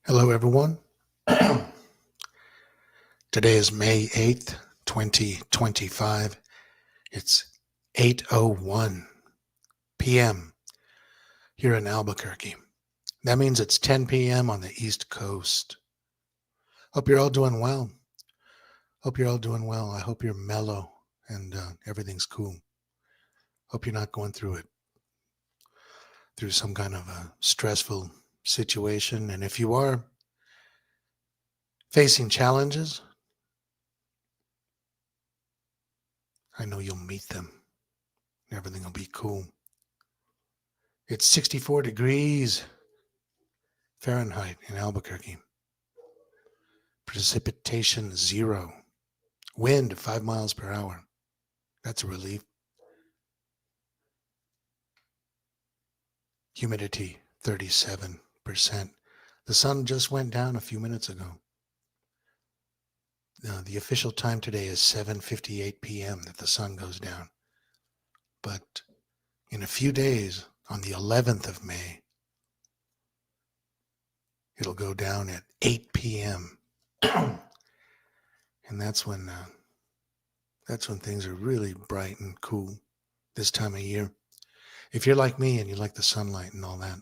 Hello, everyone. Today is May 8th, 2025. It's 8:01 p.m. here in Albuquerque. That means it's 10 p.m. on the East Coast. Hope you're all doing well. I hope you're mellow and everything's cool. Hope you're not going through some kind of a stressful situation. And if you are facing challenges, I know you'll meet them. Everything will be cool. It's 64 degrees Fahrenheit in Albuquerque. Precipitation 0. Wind 5 miles per hour. That's a relief. Humidity 37%. The sun just went down a few minutes ago. The official time today is 7:58 p.m. that the sun goes down. But in a few days, on the 11th of May, it'll go down at 8 p.m. And that's when things are really bright and cool this time of year. If you're like me and you like the sunlight and all that.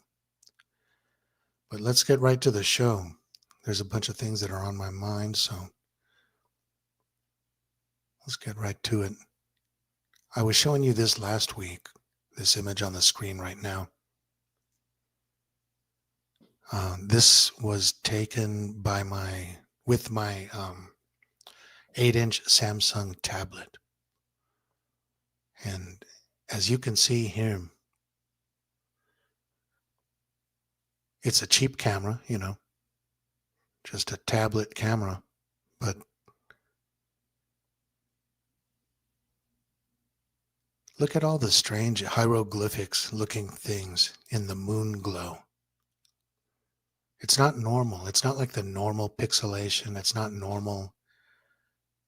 But let's get right to the show. There's a bunch of things that are on my mind, so let's get right to it. I was showing you this last week, this image on the screen right now. This was taken with my 8-inch Samsung tablet. And as you can see here, it's a cheap camera, just a tablet camera, but look at all the strange hieroglyphics looking things in the moon glow. It's not normal. It's not like the normal pixelation. It's not normal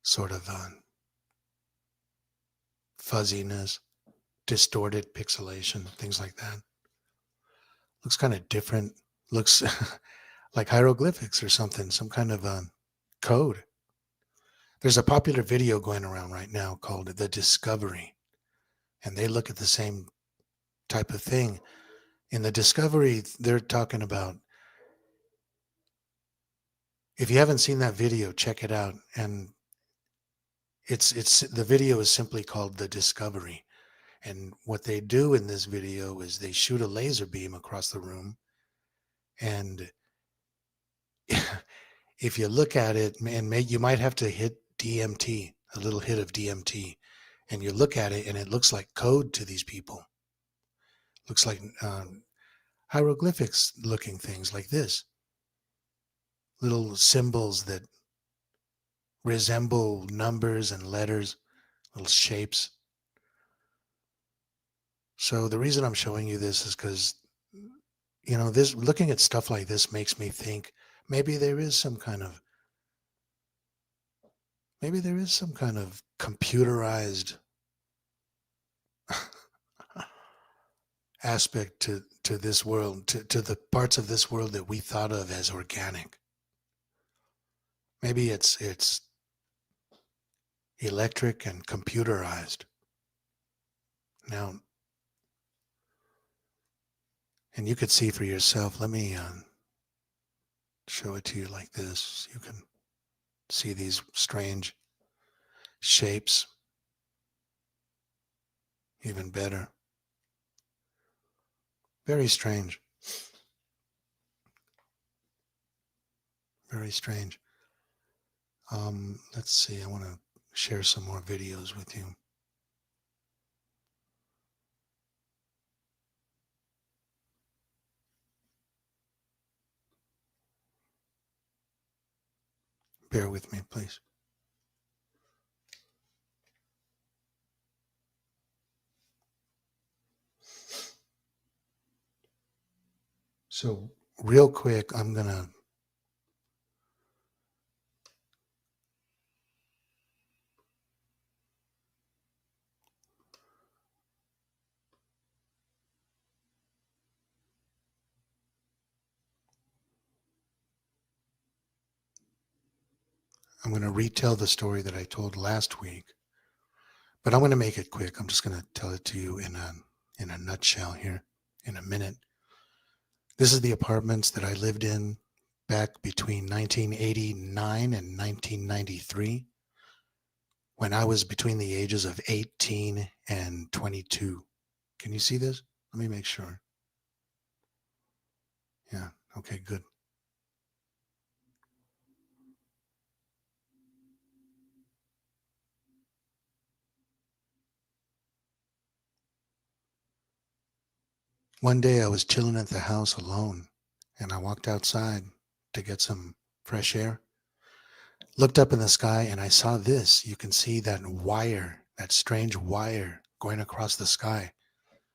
sort of fuzziness, distorted pixelation, things like that. Looks kind of different. Looks like hieroglyphics or something, some kind of code. There's a popular video going around right now called The Discovery, and they look at the same type of thing. In The Discovery, they're talking about, if you haven't seen that video, check it out. And it's the video is simply called The Discovery. And what they do in this video is they shoot a laser beam across the room. And if you look at it, and you might have to hit DMT, a little hit of DMT, and you look at it and it looks like code to these people. Looks like hieroglyphics looking things like this. Little symbols that resemble numbers and letters, little shapes. So the reason I'm showing you this is because, this looking at stuff like this makes me think maybe there is some kind of computerized aspect to this world, to the parts of this world that we thought of as organic. Maybe it's electric and computerized. Now, and you could see for yourself. Let me show it to you like this. You can see these strange shapes even better. Very strange. Very strange. Let's see. I want to share some more videos with you. Bear with me, please. So real quick, I'm going to I'm going to retell the story that I told last week, but I'm going to make it quick. I'm just going to tell it to you in a nutshell here in a minute. This is the apartments that I lived in back between 1989 and 1993 when I was between the ages of 18 and 22. Can you see this? Let me make sure. Yeah. Okay, good. One day I was chilling at the house alone and I walked outside to get some fresh air. Looked up in the sky and I saw this. You can see that wire, that strange wire going across the sky.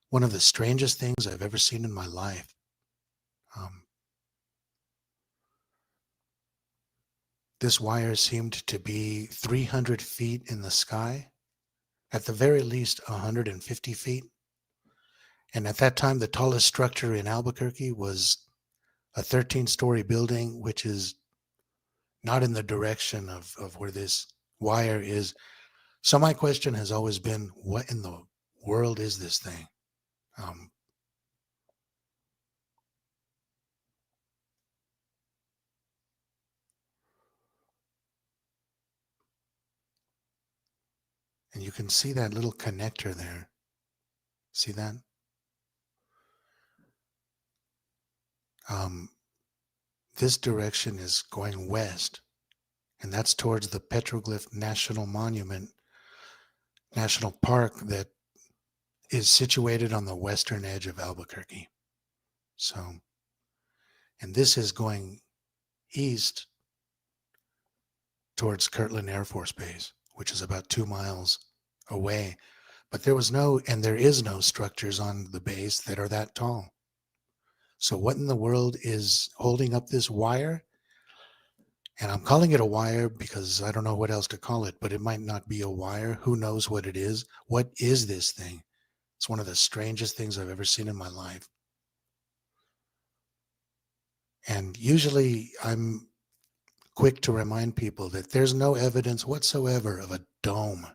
One of the strangest things I've ever seen in my life. Um, this wire seemed to be 300 feet in the sky, at the very least 150 feet. And at that time, the tallest structure in Albuquerque was a 13-story building, which is not in the direction of where this wire is. So my question has always been, what in the world is this thing? Um, and you can see that little connector there. See that? Um, this direction is going west, and that's towards the Petroglyph National Monument, National Park, that is situated on the western edge of Albuquerque. So, and this is going east towards Kirtland Air Force Base, which is about 2 miles away. But there was no, and there is no structures on the base that are that tall. So, what in the world is holding up this wire? And I'm calling it a wire because I don't know what else to call it, but it might not be a wire. Who knows what it is? What is this thing? It's one of the strangest things I've ever seen in my life. And usually I'm quick to remind people that there's no evidence whatsoever of a dome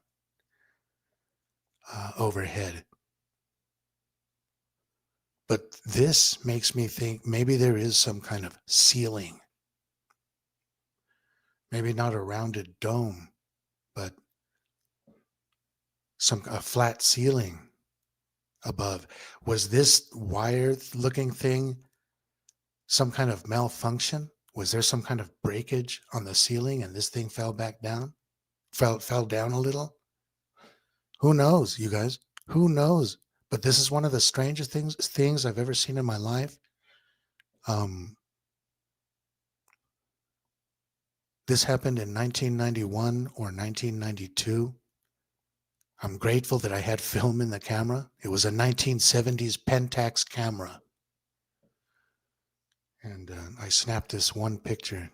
overhead. But this makes me think maybe there is some kind of ceiling. Maybe not a rounded dome, but a flat ceiling above. Was this wire looking thing some kind of malfunction? Was there some kind of breakage on the ceiling and this thing fell back down? Fell down a little? Who knows, you guys? Who knows? But this is one of the strangest things I've ever seen in my life. Um, this happened in 1991 or 1992. I'm grateful that I had film in the camera. It was a 1970s Pentax camera. And I snapped this one picture.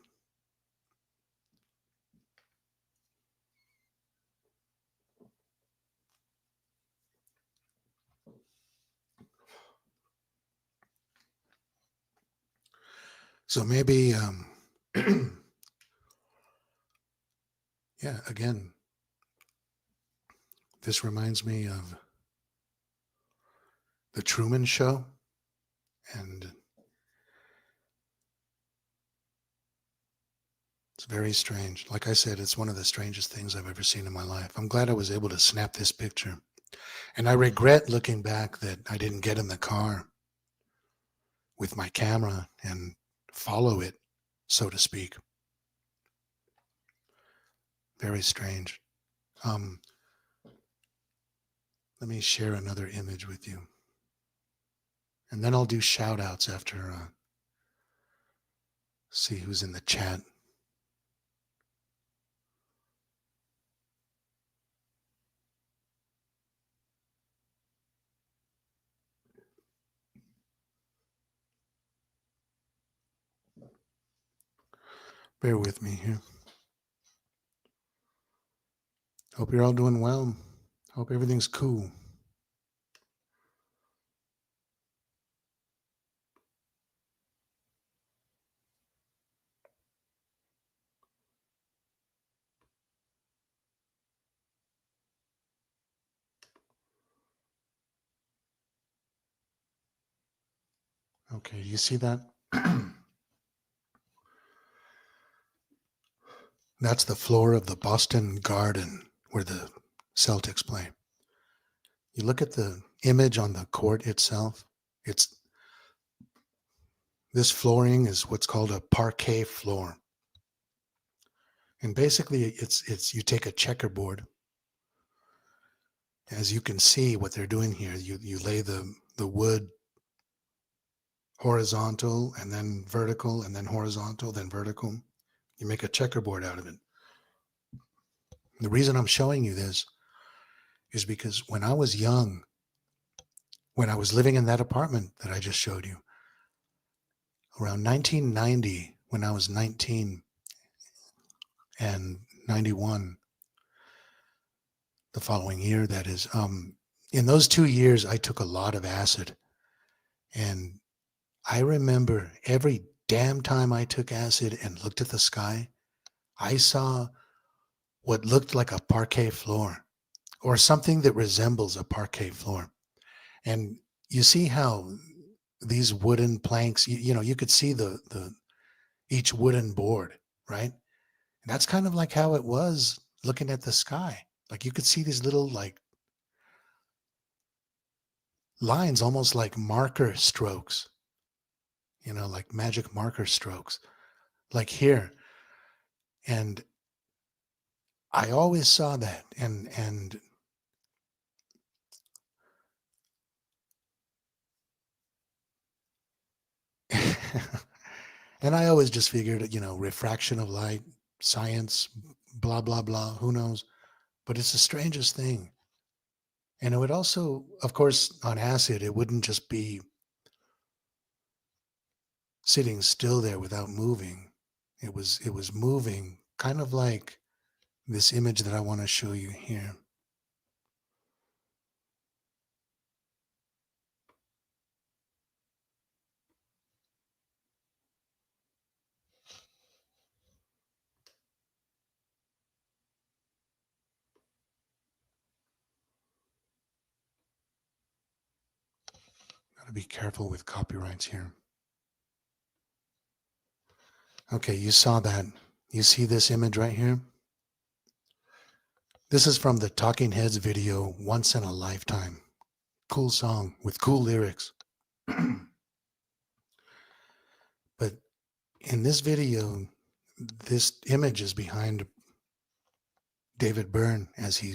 So maybe, yeah, again, this reminds me of the Truman Show. And it's very strange. Like I said, it's one of the strangest things I've ever seen in my life. I'm glad I was able to snap this picture. And I regret looking back that I didn't get in the car with my camera and follow it, so to speak. Very strange. Um, let me share another image with you. And then I'll do shout outs after, see who's in the chat. Bear with me here. Hope you're all doing well. Hope everything's cool. Okay, you see that? That's the floor of the Boston Garden where the Celtics play. You look at the image on the court itself, it's this flooring is what's called a parquet floor. And basically it's you take a checkerboard. As you can see what they're doing here, you lay the wood horizontal and then vertical and then horizontal, then vertical. You make a checkerboard out of it. The reason I'm showing you this is because when I was young, when I was living in that apartment that I just showed you, around 1990, when I was 19 and 91, the following year, that is, in those 2 years, I took a lot of acid. And I remember every damn time I took acid and looked at the sky, I saw what looked like a parquet floor or something that resembles a parquet floor. And you see how these wooden planks, you could see the each wooden board, right? And that's kind of like how it was looking at the sky. Like you could see these little like lines, almost like marker strokes, like magic marker strokes, like here. And I always saw that. And and I always just figured, refraction of light, science, blah, blah, blah, who knows? But it's the strangest thing. And it would also, of course, on acid, it wouldn't just be sitting still there without moving. It was moving, kind of like this image that I want to show you here. Gotta be careful with copyrights here. Okay, you saw that. You see this image right here? This is from the Talking Heads video, Once in a Lifetime. Cool song with cool lyrics. But in this video, this image is behind David Byrne as he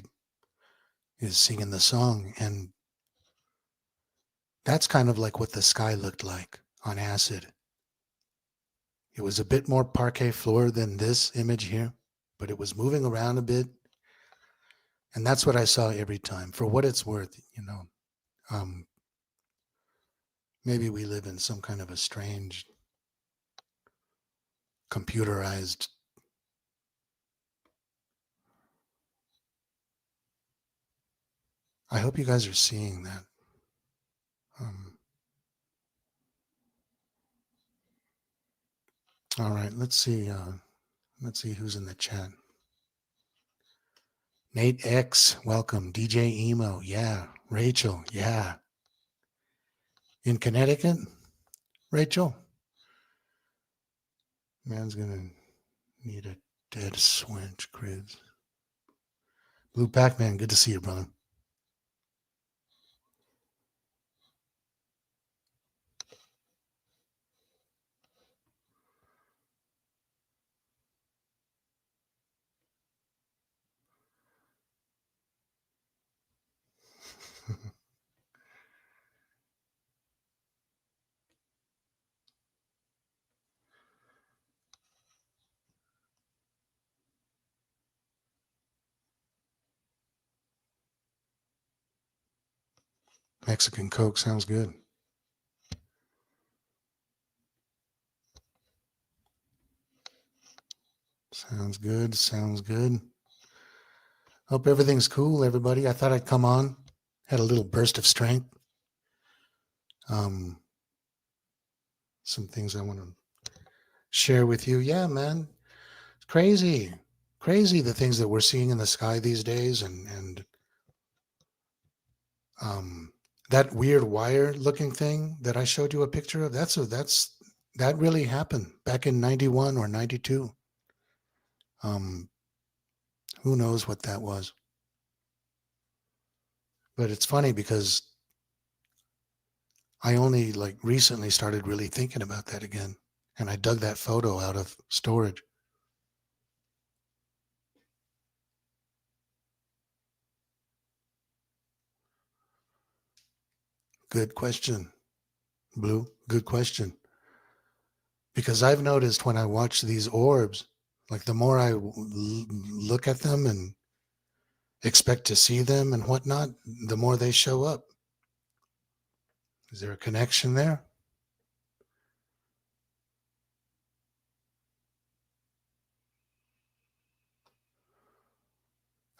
is singing the song. And that's kind of like what the sky looked like on acid. It was a bit more parquet floor than this image here, but it was moving around a bit. And that's what I saw every time. For what it's worth, maybe we live in some kind of a strange computerized I hope you guys are seeing that. All right, let's see. Let's see who's in the chat. Nate X, welcome. DJ Emo, yeah. Rachel, yeah. In Connecticut, Rachel. Man's gonna need a dead switch, Chris. Blue Pac-Man, good to see you, brother. Mexican Coke sounds good. Sounds good. Sounds good. Hope everything's cool, everybody. I thought I'd come on. Had a little burst of strength. Some things I want to share with you. Yeah, man. It's crazy. Crazy the things that we're seeing in the sky these days. And That weird wire looking thing that I showed you a picture of, that really happened back in 91 or 92. Um, who knows what that was? But it's funny because I only like recently started really thinking about that again. And I dug that photo out of storage. Good question, Blue. Good question. Because I've noticed when I watch these orbs, like the more I look at them and expect to see them and whatnot, the more they show up. Is there a connection there?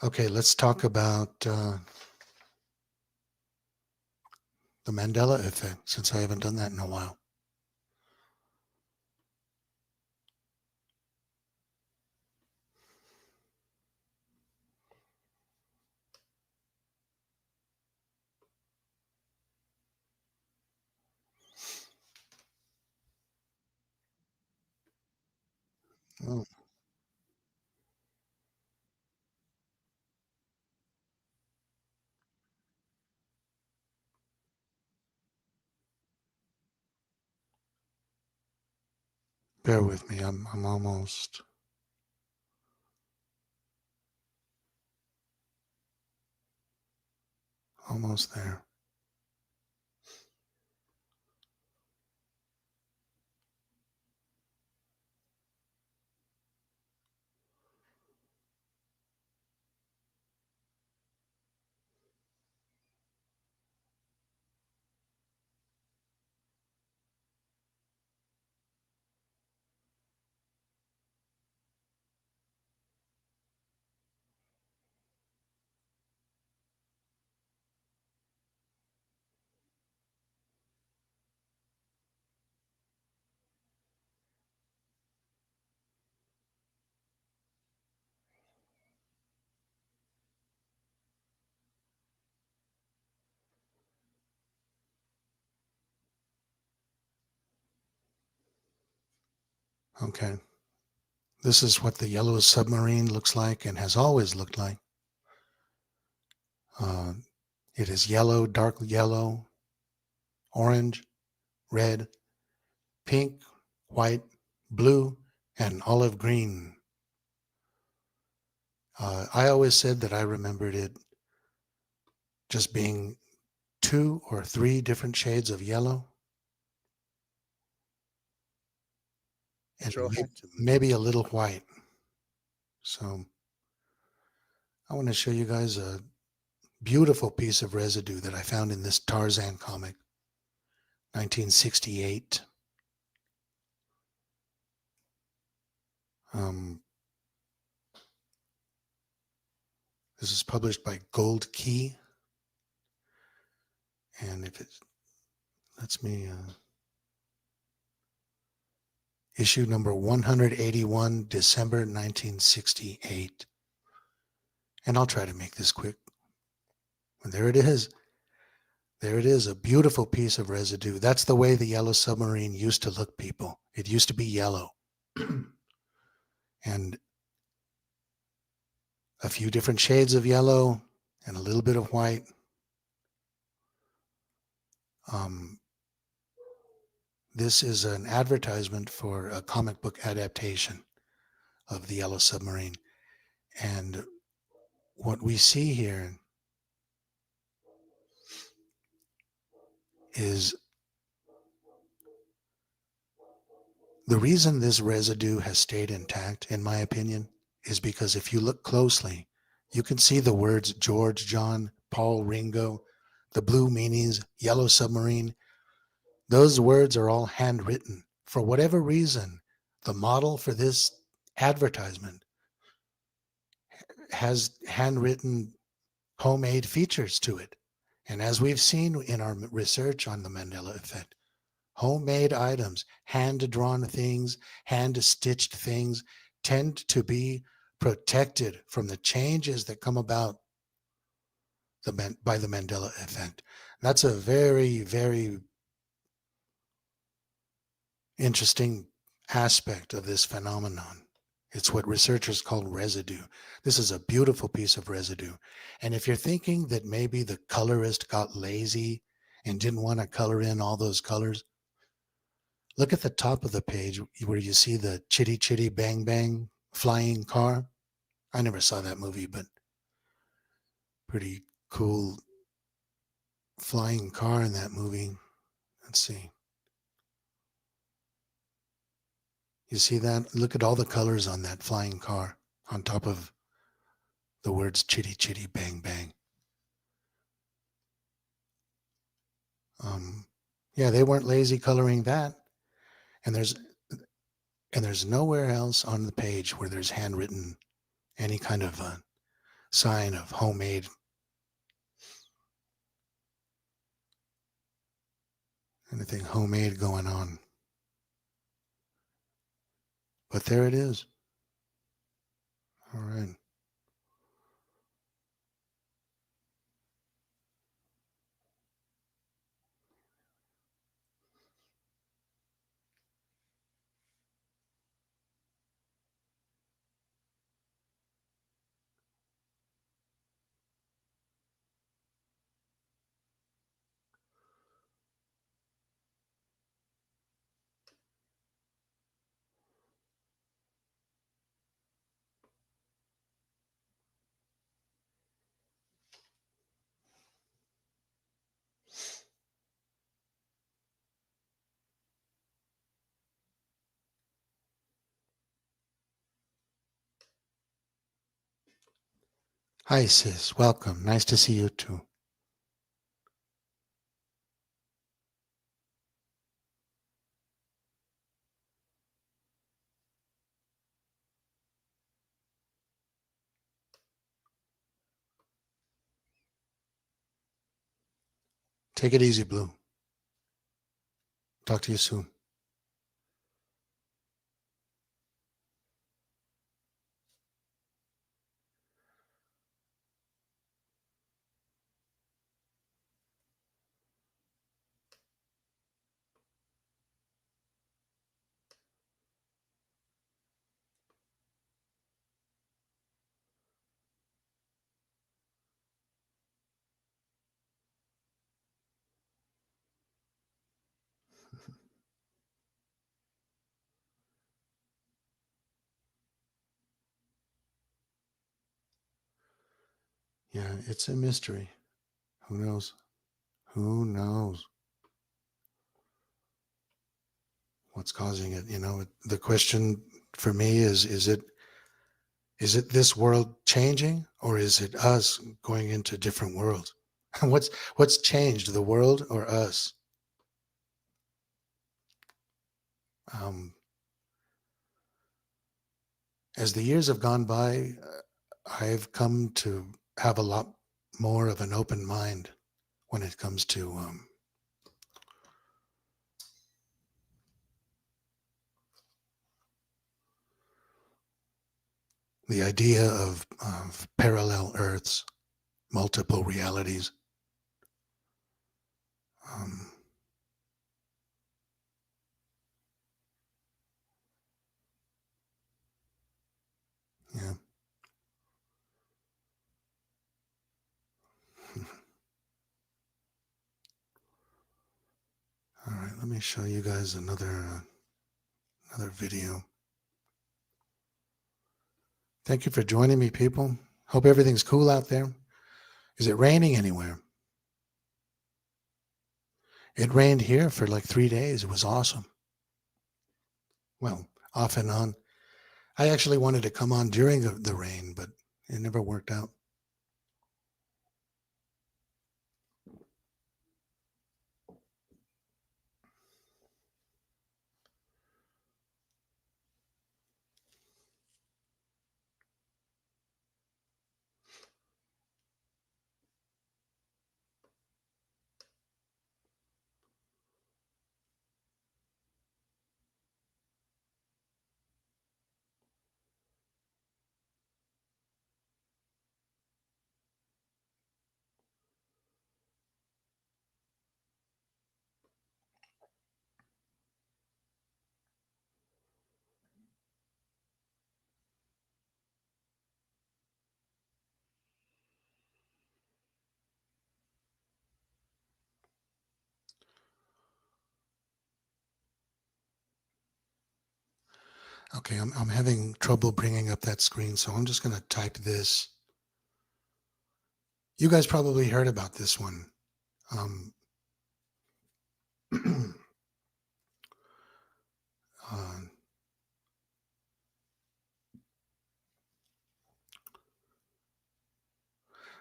Okay, let's talk about the Mandela effect, since I haven't done that in a while. Oh, bear with me. I'm almost there. Okay. This is what the yellow submarine looks like and has always looked like. Uh, it is yellow, dark yellow, orange, red, pink, white, blue, and olive green. I always said that I remembered it just being 2 or 3 different shades of yellow and Sure. maybe a little white. So I want to show you guys a beautiful piece of residue that I found in this Tarzan comic, 1968. Um, this is published by Gold Key. And if it lets me, issue number 181, December 1968. And I'll try to make this quick. And there it is. There it is, a beautiful piece of residue. That's the way the yellow submarine used to look, people. It used to be yellow. And a few different shades of yellow and a little bit of white. This is an advertisement for a comic book adaptation of the Yellow Submarine. And what we see here is the reason this residue has stayed intact, in my opinion, is because if you look closely, you can see the words George, John, Paul, Ringo, the blue meanings, Yellow Submarine. Those words are all handwritten. For whatever reason, the model for this advertisement has handwritten homemade features to it. And as we've seen in our research on the Mandela effect, homemade items, hand-drawn things, hand-stitched things tend to be protected from the changes that come about by the Mandela effect. That's a very, very interesting aspect of this phenomenon. It's what researchers call residue. This is a beautiful piece of residue. And if you're thinking that maybe the colorist got lazy and didn't want to color in all those colors, look at the top of the page where you see the Chitty Chitty Bang Bang flying car. I never saw that movie, but pretty cool flying car in that movie. Let's see. You see that? Look at all the colors on that flying car on top of the words Chitty Chitty Bang Bang. Um, yeah, they weren't lazy coloring that. And there's nowhere else on the page where there's handwritten any kind of a sign of homemade, anything homemade going on. But there it is. All right. Hi, sis. Welcome. Nice to see you too. Take it easy, Blue. Talk to you soon. Yeah, it's a mystery. Who knows? Who knows what's causing it? The question for me is it this world changing or is it us going into different worlds? What's changed, the world or us? Um, as the years have gone by, I've come to have a lot more of an open mind when it comes to the idea of parallel Earths, multiple realities. Um, yeah. All right. Let me show you guys another video. Thank you for joining me, people. Hope everything's cool out there. Is it raining anywhere? It rained here for like 3 days. It was awesome. Well, off and on. I actually wanted to come on during the rain, but it never worked out. Okay, I'm having trouble bringing up that screen, so I'm just going to type this. You guys probably heard about this one. Um, uh,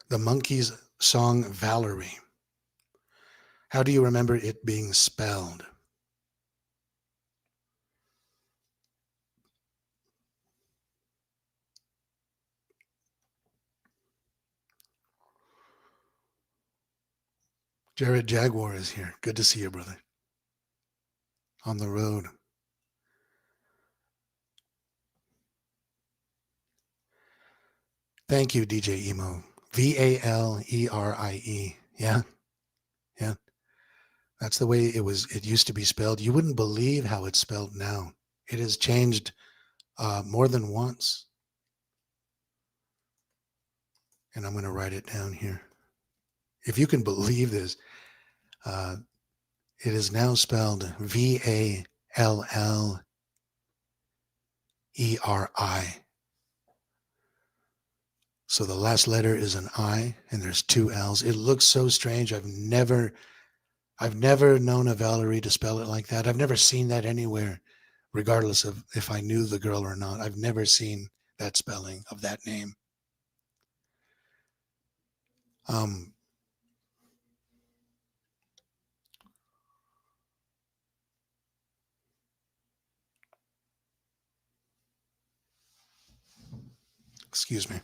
the Monkees song Valerie. How do you remember it being spelled? Jared Jaguar is here. Good to see you, brother. On the road. Thank you, DJ Emo. Valerie. Yeah, yeah. That's the way it used to be spelled. You wouldn't believe how it's spelled now. It has changed more than once. And I'm going to write it down here. If you can believe this, uh, it is now spelled Valleri. So the last letter is an I, and there's two L's. It looks so strange. I've never known a Valerie to spell it like that. I've never seen that anywhere, regardless of if I knew the girl or not. I've never seen that spelling of that name. Um, excuse me.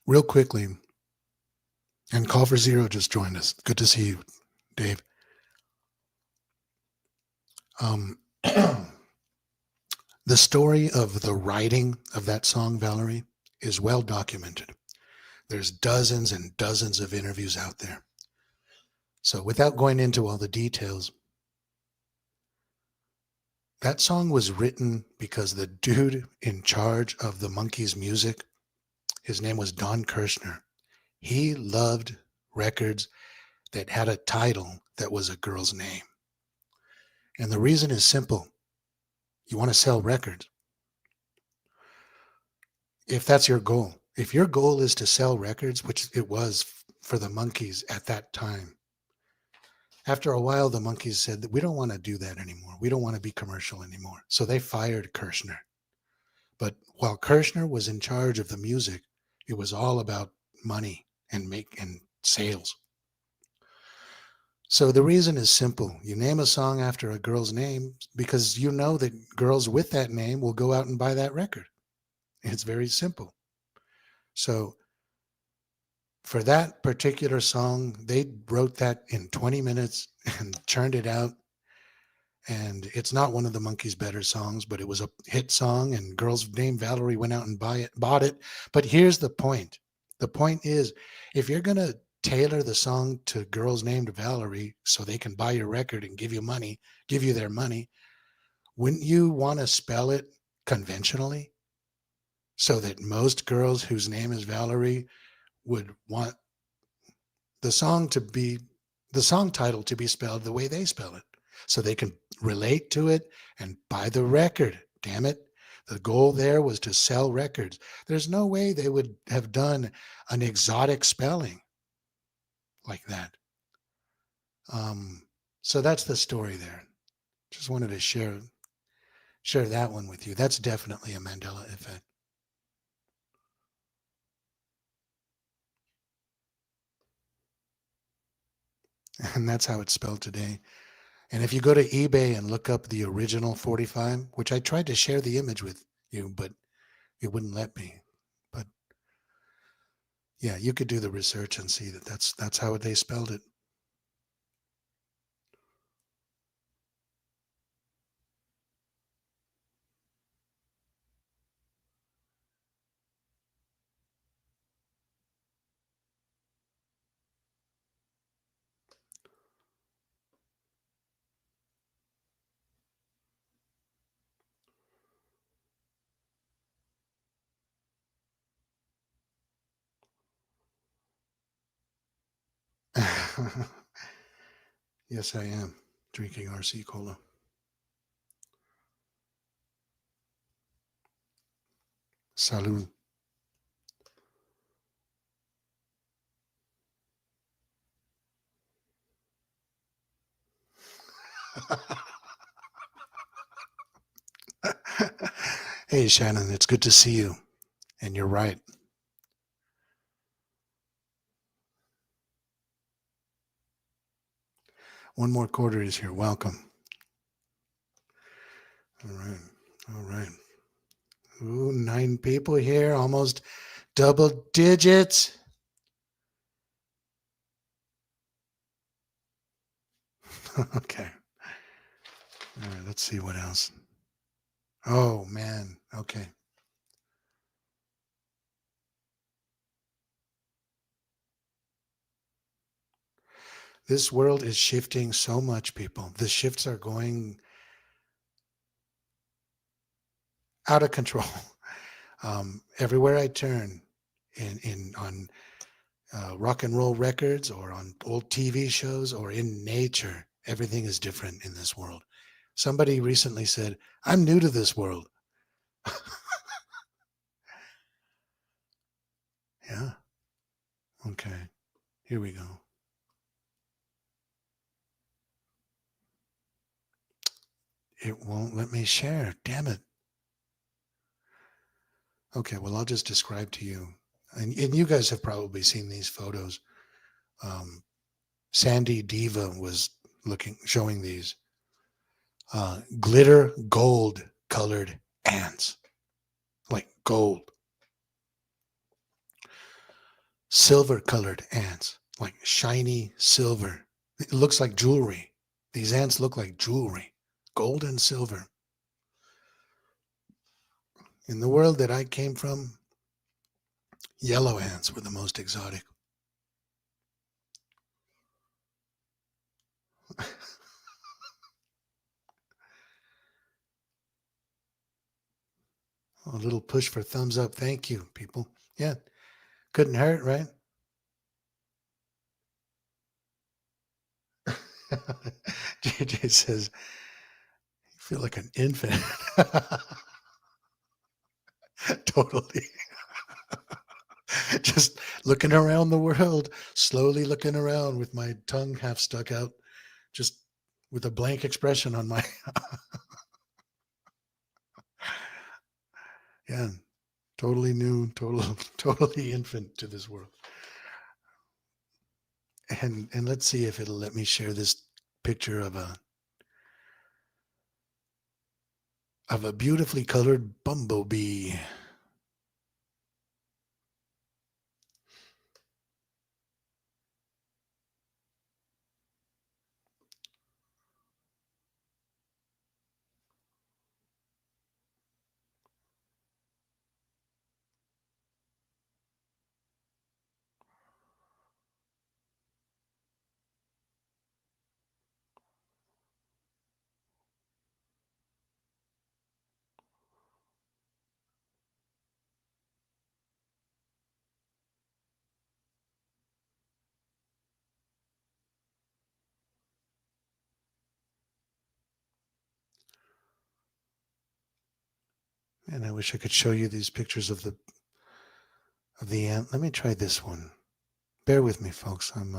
Real quickly, and Call for Zero just joined us. Good to see you, Dave. Um, the story of the writing of that song, Valerie, is well documented. There's dozens and dozens of interviews out there. So, without going into all the details, that song was written because the dude in charge of the Monkees music, his name was Don Kirshner. He loved records that had a title that was a girl's name. And the reason is simple. You want to sell records. If that's your goal, if your goal is to sell records, which it was for the Monkees at that time, after a while, the Monkees said that we don't want to do that anymore. We don't want to be commercial anymore. So they fired Kirshner. But while Kirshner was in charge of the music, it was all about money and sales. So the reason is simple. You name a song after a girl's name because you know that girls with that name will go out and buy that record. It's very simple. So for that particular song, they wrote that in 20 minutes and churned it out. And it's not one of the Monkees' better songs, but it was a hit song, and girls named Valerie went out and bought it. But here's the point. The point is, if you're gonna tailor the song to girls named Valerie so they can buy your record and give you money, give you their money, wouldn't you want to spell it conventionally so that most girls whose name is Valerie would want the song to be the song title to be spelled the way they spell it so they can relate to it and buy the record. Damn it. The goal there was to sell records. There's no way they would have done an exotic spelling like that. Um, so that's the story there. Just wanted to share that one with you. That's definitely a Mandela effect. And that's how it's spelled today. And if you go to eBay and look up the original 45, which I tried to share the image with you, but it wouldn't let me. But yeah, you could do the research and see that that's how they spelled it. Yes, I am drinking RC Cola. Salud. Hey, Shannon, it's good to see you. And you're right. One more quarter is here. Welcome. All right. All right. Ooh, 9 people here, almost double digits. Okay. All right. Let's see what else. Oh, man. Okay. This world is shifting so much, people. The shifts are going out of control. Everywhere I turn, in on rock and roll records or on old TV shows or in nature, everything is different in this world. Somebody recently said, "I'm new to this world." Yeah. Okay. Here we go. It won't let me share. Damn it. Okay. Well, I'll just describe to you. And you guys have probably seen these photos. Um, Sandy Diva was showing these glitter gold colored ants, like gold, silver colored ants, like shiny silver. It looks like jewelry. These ants look like jewelry, gold and silver. In the world that I came from, yellow ants were the most exotic. A little push for thumbs up. Thank you, people. Yeah, couldn't hurt, right? JJ says, you feel like an infant. Totally. Just looking around the world, slowly looking around with my tongue half stuck out, just with a blank expression on my. Yeah, totally new, totally infant to this world. And let's see if it'll let me share this picture of a beautifully colored bumblebee. And I wish I could show you these pictures of the ant. Let me try this one. Bear with me, folks. I'm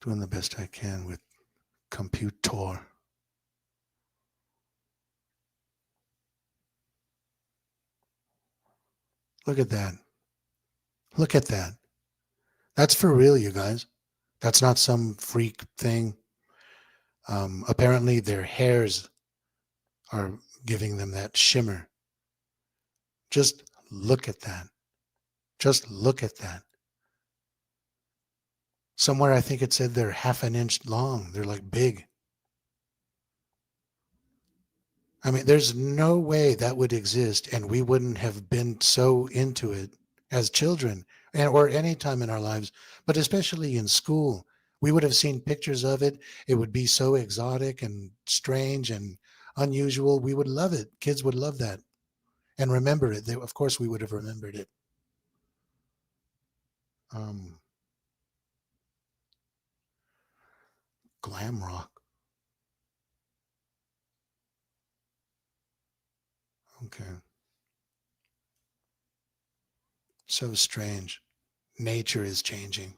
doing the best I can with Computor. Look at that. Look at that. That's for real, you guys. That's not some freak thing. Apparently, their hairs are giving them that shimmer. Just look at that. Just look at that. Somewhere I think it said they're half an inch long. They're like big. I mean, there's no way that would exist and we wouldn't have been so into it as children or any time in our lives, but especially in school. We would have seen pictures of it. It would be so exotic and strange and unusual. We would love it. Kids would love that and remember it. Of course, we would have remembered it. Um, glam rock. Okay. So strange. Nature is changing.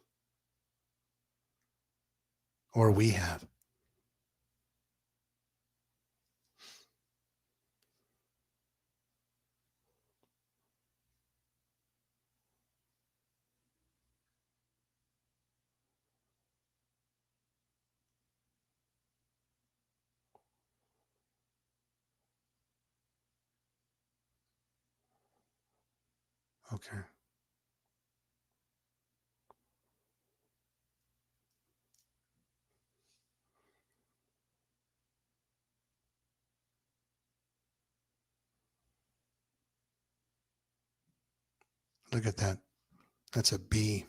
Or we have. Okay. Look at that. That's a bee.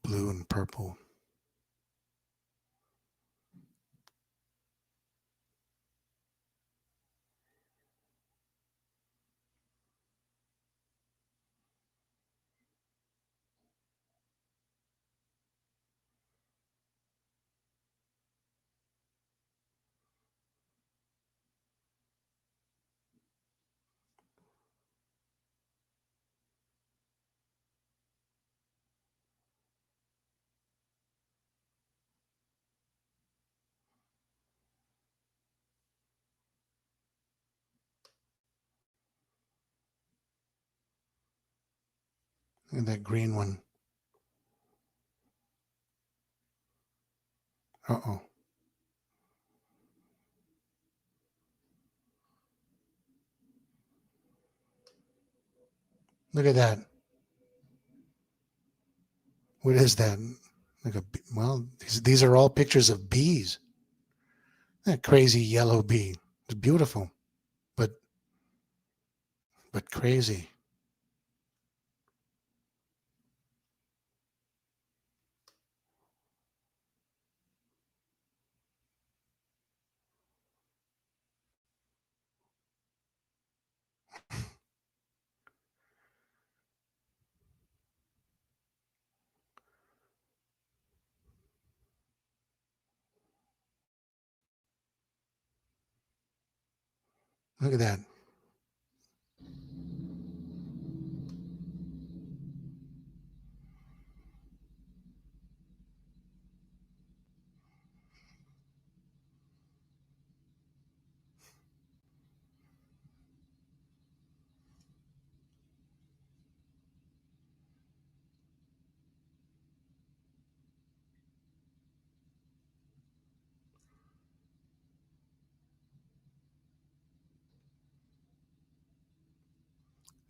Blue and purple. Look at that green one. Uh-oh. Look at that. What is that? Like a well, these are all pictures of bees. That crazy yellow bee. It's beautiful, but crazy. Look at that.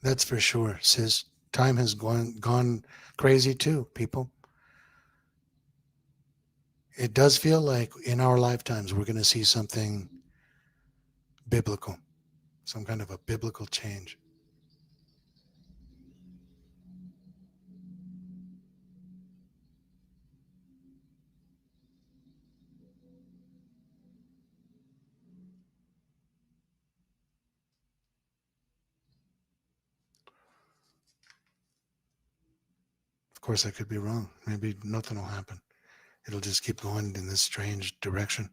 That's for sure, sis. Time has gone crazy too, people. It does feel like in our lifetimes we're going to see something biblical, some kind of a biblical change. Of course, I could be wrong. Maybe nothing will happen. It'll just keep going in this strange direction.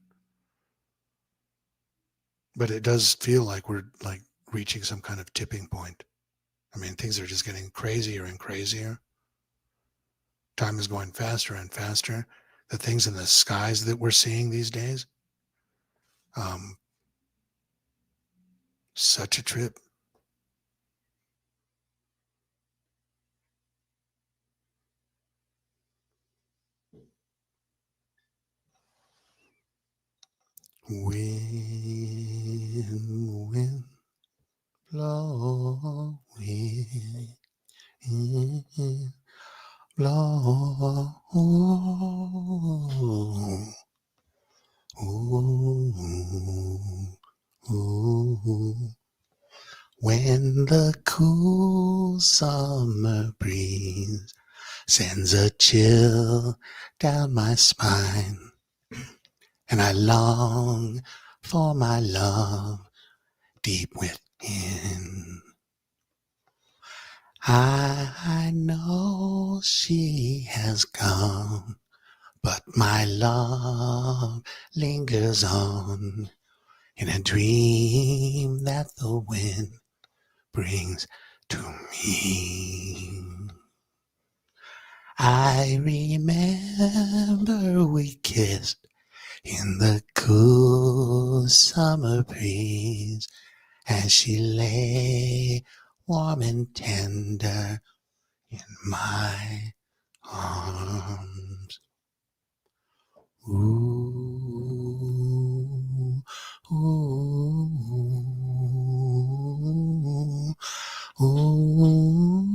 But it does feel like we're like reaching some kind of tipping point. I mean, things are just getting crazier and crazier. Time is going faster and faster. The things in the skies that we're seeing these days, um, such a trip. Wind, blow, wind, blow. Ooh, ooh. When the cool summer breeze sends a chill down my spine, and I long for my love deep within. I know she has come but my love lingers on in a dream that the wind brings to me. I remember we kissed in the cool summer breeze as she lay warm and tender in my arms. Ooh, ooh, ooh,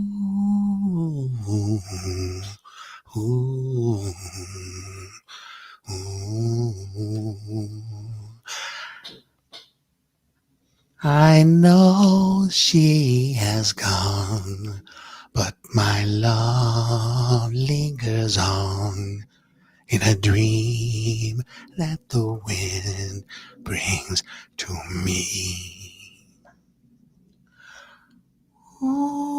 ooh, ooh. I know she has gone, but my love lingers on in a dream that the wind brings to me. Ooh,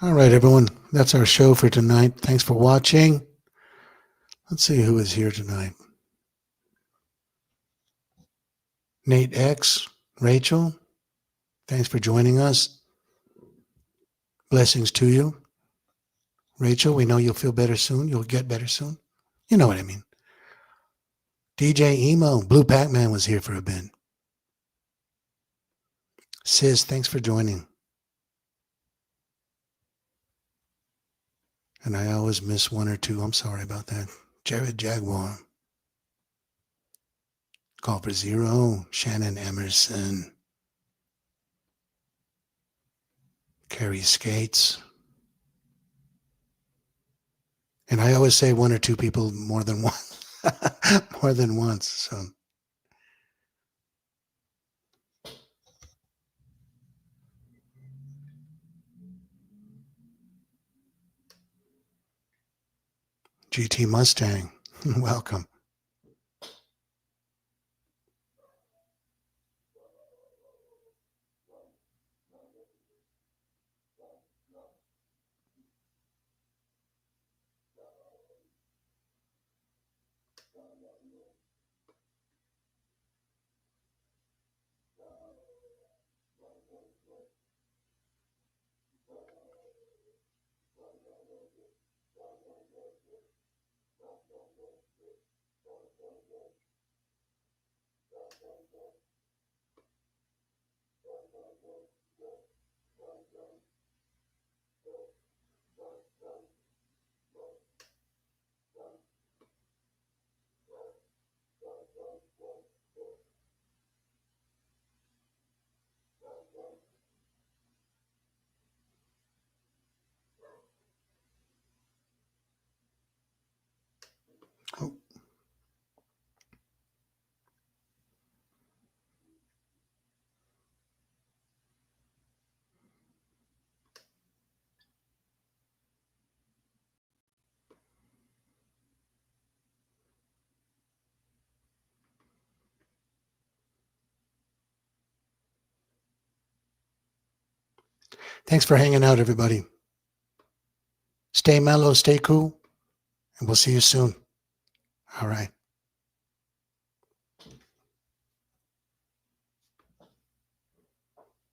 All right, everyone. That's our show for tonight. Thanks for watching. Let's see who is here tonight. Nate X, Rachel, thanks for joining us. Blessings to you. Rachel, we know you'll feel better soon. You'll get better soon. You know what I mean. DJ Emo, Blue Pac-Man was here for a bit. Sis, thanks for joining. And I always miss one or two. I'm sorry about that. Jared Jaguar. Call for Zero. Shannon Emerson. Carrie Skates. And I always say one or two people more than one. More than once. So GT Mustang, welcome. Oh. Thanks for hanging out, everybody. Stay mellow, stay cool, and we'll see you soon. All right.